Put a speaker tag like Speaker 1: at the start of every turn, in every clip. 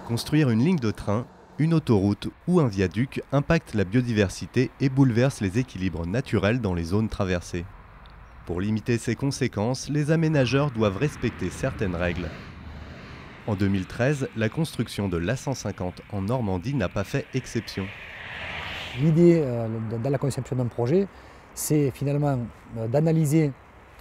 Speaker 1: Construire une ligne de train, une autoroute ou un viaduc impacte la biodiversité et bouleverse les équilibres naturels dans les zones traversées. Pour limiter ces conséquences, les aménageurs doivent respecter certaines règles. En 2013, la construction de l'A150 en Normandie n'a pas fait exception.
Speaker 2: L'idée dans la conception d'un projet, c'est finalement d'analyser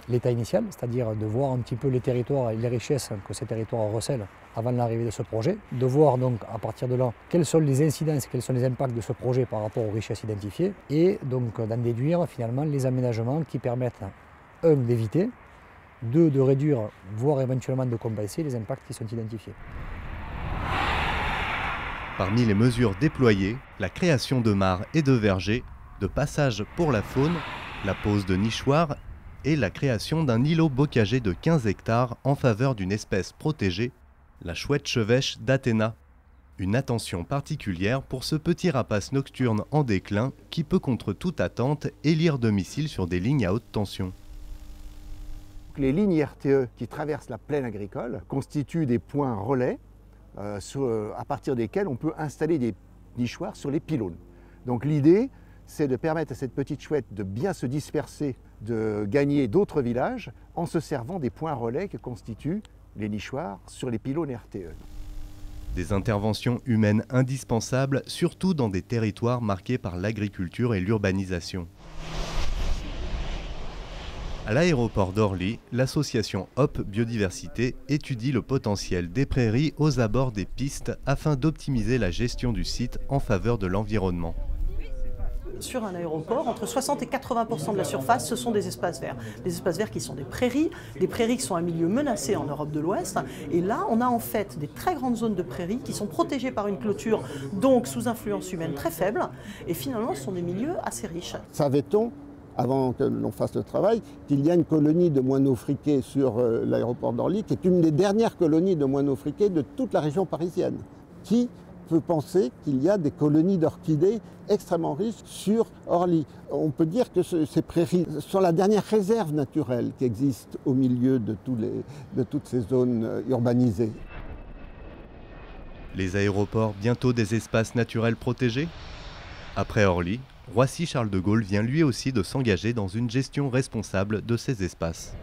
Speaker 2: l'état initial, c'est-à-dire de voir un petit peu les territoires et les richesses que ces territoires recèlent avant l'arrivée de ce projet, de voir donc à partir de là quelles sont les incidences, quels sont les impacts de ce projet par rapport aux richesses identifiées, et donc d'en déduire finalement les aménagements qui permettent, un, d'éviter, deux, de réduire, voire éventuellement de compenser les impacts qui sont identifiés.
Speaker 1: Parmi les mesures déployées, la création de mares et de vergers, de passages pour la faune, la pose de nichoirs et la création d'un îlot bocager de 15 hectares en faveur d'une espèce protégée, la chouette chevêche d'Athéna. Une attention particulière pour ce petit rapace nocturne en déclin qui peut contre toute attente élire domicile sur des lignes à haute tension.
Speaker 3: Les lignes RTE qui traversent la plaine agricole constituent des points relais à partir desquels on peut installer des nichoirs sur les pylônes. Donc l'idée, c'est de permettre à cette petite chouette de bien se disperser, de gagner d'autres villages en se servant des points relais que constituent les nichoirs sur les pylônes RTE.
Speaker 1: Des interventions humaines indispensables, surtout dans des territoires marqués par l'agriculture et l'urbanisation. À l'aéroport d'Orly, l'association Hop Biodiversité étudie le potentiel des prairies aux abords des pistes afin d'optimiser la gestion du site en faveur de l'environnement.
Speaker 4: Sur un aéroport, entre 60 et 80% de la surface, ce sont des espaces verts. Des espaces verts qui sont des prairies qui sont un milieu menacé en Europe de l'Ouest. Et là, on a en fait des très grandes zones de prairies qui sont protégées par une clôture, donc sous influence humaine très faible. Et finalement, ce sont des milieux assez riches.
Speaker 5: Savait-on, avant que l'on fasse le travail, qu'il y a une colonie de moineaux friqués sur l'aéroport d'Orly, qui est une des dernières colonies de moineaux friqués de toute la région parisienne, qui peut penser qu'il y a des colonies d'orchidées extrêmement riches sur Orly. On peut dire que ces prairies sont la dernière réserve naturelle qui existe au milieu de toutes ces zones urbanisées.
Speaker 1: Les aéroports, bientôt des espaces naturels protégés ? Après Orly, Roissy-Charles de Gaulle vient lui aussi de s'engager dans une gestion responsable de ces espaces.